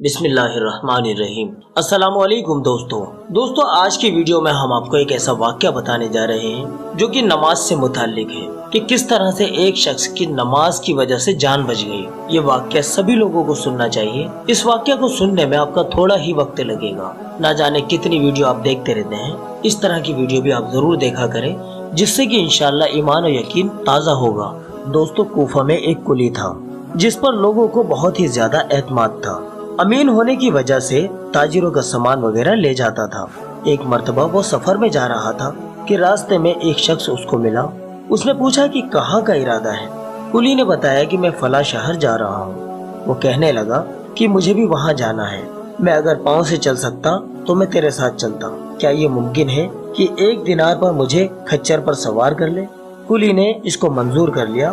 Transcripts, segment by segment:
बिस्मिल्लाहिर्रहमानिर्रहीम। अस्सलाम वालेकुम दोस्तों आज की वीडियो में हम आपको एक ऐसा वाक़या बताने जा रहे हैं जो कि नमाज से मुताल्लिक है कि किस तरह से एक शख्स की नमाज की वजह से जान बच गई। ये वाक़या सभी लोगों को सुनना चाहिए। इस वाक़या को सुनने में आपका थोड़ा ही वक्त लगेगा। ना जाने कितनी वीडियो आप देखते रहते हैं, इस तरह की वीडियो भी आप जरूर देखा करें, जिससे कि इंशाअल्लाह ईमान और यकीन ताज़ा होगा। दोस्तों, कूफा में एक कुली था जिस पर लोगों को बहुत ही ज्यादा एतमाद था। अमीन होने की वजह से ताजिरों का सामान वगैरह ले जाता था। एक मर्तबा वो सफर में जा रहा था कि रास्ते में एक शख्स उसको मिला। उसने पूछा कि कहाँ का इरादा है। कुली ने बताया कि मैं फला शहर जा रहा हूँ। वो कहने लगा कि मुझे भी वहाँ जाना है। मैं अगर पाँव से चल सकता तो मैं तेरे साथ चलता। क्या ये मुमकिन है कि 1 दिनार पर मुझे खच्चर पर सवार कर ले? कुली ने इसको मंजूर कर लिया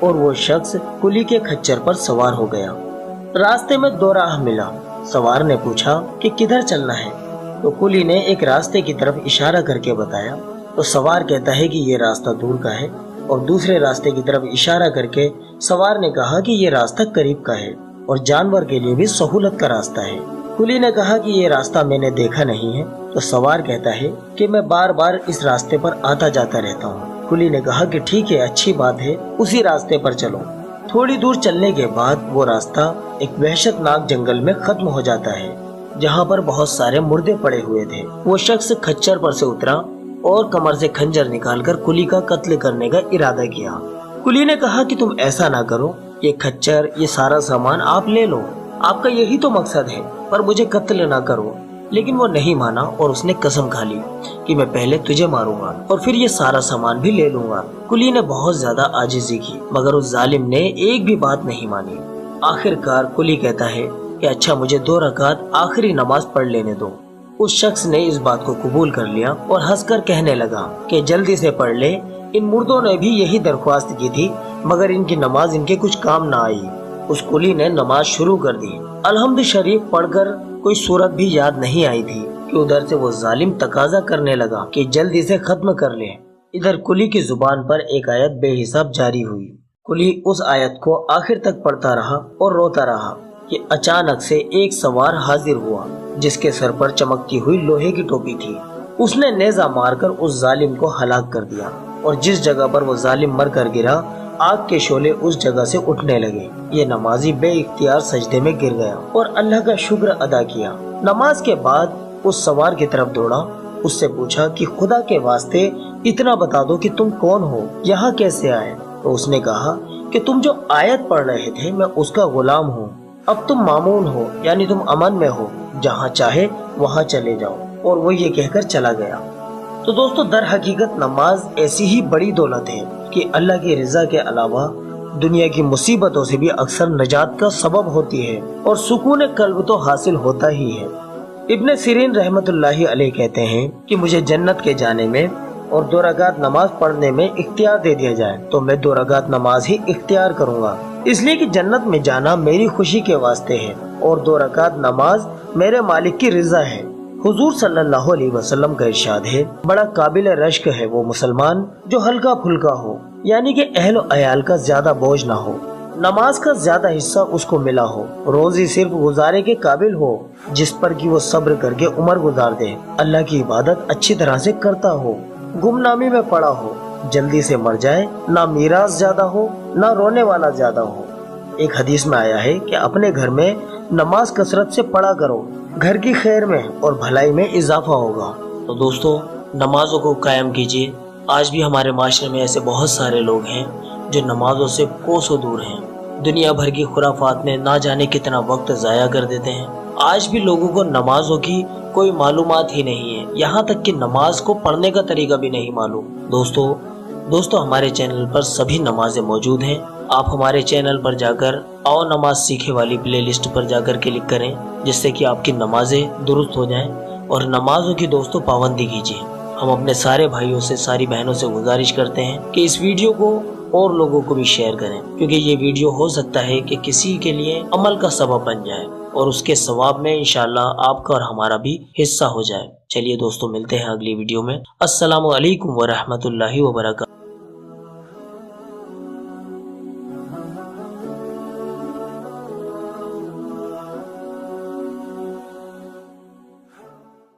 और वो शख्स कुली के खच्चर पर सवार हो गया। रास्ते में 2 राह मिला। सवार ने पूछा कि किधर चलना है, तो कुली ने एक रास्ते की तरफ इशारा करके बताया। तो सवार कहता है कि ये रास्ता दूर का है, और दूसरे रास्ते की तरफ इशारा करके सवार ने कहा कि ये रास्ता करीब का है और जानवर के लिए भी सहूलत का रास्ता है। कुली ने कहा कि ये रास्ता मैंने देखा नहीं है। तो सवार कहता है कि मैं बार बार इस रास्ते पर आता जाता रहता हूँ। कुली ने कहा कि ठीक है, अच्छी बात है, उसी रास्ते पर चलो। थोड़ी दूर चलने के बाद वो रास्ता एक वहशतनाक जंगल में खत्म हो जाता है, जहाँ पर बहुत सारे मुर्दे पड़े हुए थे। वो शख्स खच्चर पर से उतरा और कमर से खंजर निकालकर कुली का कत्ल करने का इरादा किया। कुली ने कहा कि तुम ऐसा ना करो, ये खच्चर, ये सारा सामान आप ले लो, आपका यही तो मकसद है, पर मुझे कत्ल ना करो। लेकिन वो नहीं माना और उसने कसम खा ली कि मैं पहले तुझे मारूंगा और फिर ये सारा सामान भी ले लूंगा। कुली ने बहुत ज्यादा आजिज़ी की, मगर उस जालिम ने एक भी बात नहीं मानी। आखिरकार कुली कहता है कि अच्छा, मुझे 2 रकात आखिरी नमाज पढ़ लेने दो। उस शख्स ने इस बात को कबूल कर लिया और हंसकर कहने लगा कि जल्दी से पढ़ ले। इन मुर्दों ने भी यही दरख्वास्त की थी, मगर इनकी नमाज इनके कुछ काम न आई। उस कुली ने नमाज शुरू कर दी। अलहम्द शरीफ पढ़कर कोई सूरत भी याद नहीं आई थी कि उधर से वो जालिम तकाजा करने लगा कि जल्दी से खत्म कर ले। इधर कुली की जुबान पर एक आयत बेहिसाब जारी हुई। कुली उस आयत को आखिर तक पढ़ता रहा और रोता रहा कि अचानक से एक सवार हाजिर हुआ जिसके सर पर चमकती हुई लोहे की टोपी थी। उसने नेजा मारकर उस जालिम को हलाक कर दिया और जिस जगह पर वो जालिम मर कर गिरा, आग के शोले उस जगह से उठने लगे। ये नमाजी बेइख्तियार सजदे में गिर गया और अल्लाह का शुक्र अदा किया। नमाज के बाद उस सवार की तरफ दौड़ा, उससे पूछा कि खुदा के वास्ते इतना बता दो कि तुम कौन हो, यहाँ कैसे आए? तो उसने कहा कि तुम जो आयत पढ़ रहे थे, मैं उसका गुलाम हूँ। अब तुम मामून हो, यानी तुम अमन में हो, जहाँ चाहे वहाँ चले जाओ। और वो ये कहकर चला गया। तो दोस्तों, दर हकीकत नमाज ऐसी ही बड़ी दौलत है कि अल्लाह की रज़ा के अलावा दुनिया की मुसीबतों से भी अक्सर नजात का सबब होती है और सुकून कल्ब तो हासिल होता ही है। इब्न सिरीन रहमतुल्लाहि अलैह कहते हैं कि मुझे जन्नत के जाने में और 2 रकात नमाज पढ़ने में इख्तियार दे दिया जाए तो मैं 2 रकात नमाज ही इख्तियार करूँगा, इसलिए कि जन्नत में जाना मेरी खुशी के वास्ते है और 2 रकात नमाज मेरे मालिक की रज़ा है। हुजूर सल्लल्लाहु अलैहि वसल्लम का इरशाद है, बड़ा काबिल रश्क है वो मुसलमान जो हल्का फुल्का हो, यानी कि अहल अयाल का ज्यादा बोझ ना हो, नमाज का ज्यादा हिस्सा उसको मिला हो, रोजी सिर्फ गुजारे के काबिल हो जिस पर कि वो सब्र करके उम्र गुजार दे, अल्लाह की इबादत अच्छी तरह से करता हो, गुमनामी में पड़ा हो, जल्दी से मर जाए, ना मीरास ज्यादा हो ना रोने वाला ज्यादा हो। एक हदीस में आया है कि अपने घर में नमाज कसरत से पढ़ा करो, घर की खैर में और भलाई में इजाफा होगा। तो दोस्तों, नमाजों को कायम कीजिए। आज भी हमारे माशरे में ऐसे बहुत सारे लोग हैं जो नमाजों से कोसों दूर हैं। दुनिया भर की खुराफात में ना जाने कितना वक्त ज़ाया कर देते हैं। आज भी लोगों को नमाजों की कोई मालूमात ही नहीं है, यहाँ तक कि नमाज को पढ़ने का तरीका भी नहीं मालूम। दोस्तों हमारे चैनल पर सभी नमाजें मौजूद हैं। आप हमारे चैनल पर जाकर आओ नमाज सीखे वाली प्लेलिस्ट पर जाकर क्लिक करें, जिससे कि आपकी नमाजें दुरुस्त हो जाएं और नमाजों की दोस्तों पाबंदी कीजिए। हम अपने सारे भाइयों से, सारी बहनों से गुजारिश करते हैं कि इस वीडियो को और लोगों को भी शेयर करें, क्योंकि ये वीडियो हो सकता है कि किसी के लिए अमल का सबब बन जाए और उसके सवाब में इंशाअल्लाह आपका और हमारा भी हिस्सा हो जाए। चलिए दोस्तों, मिलते हैं अगली वीडियो में। अस्सलामु अलैकुम व रहमतुल्लाहि व बरकातहू।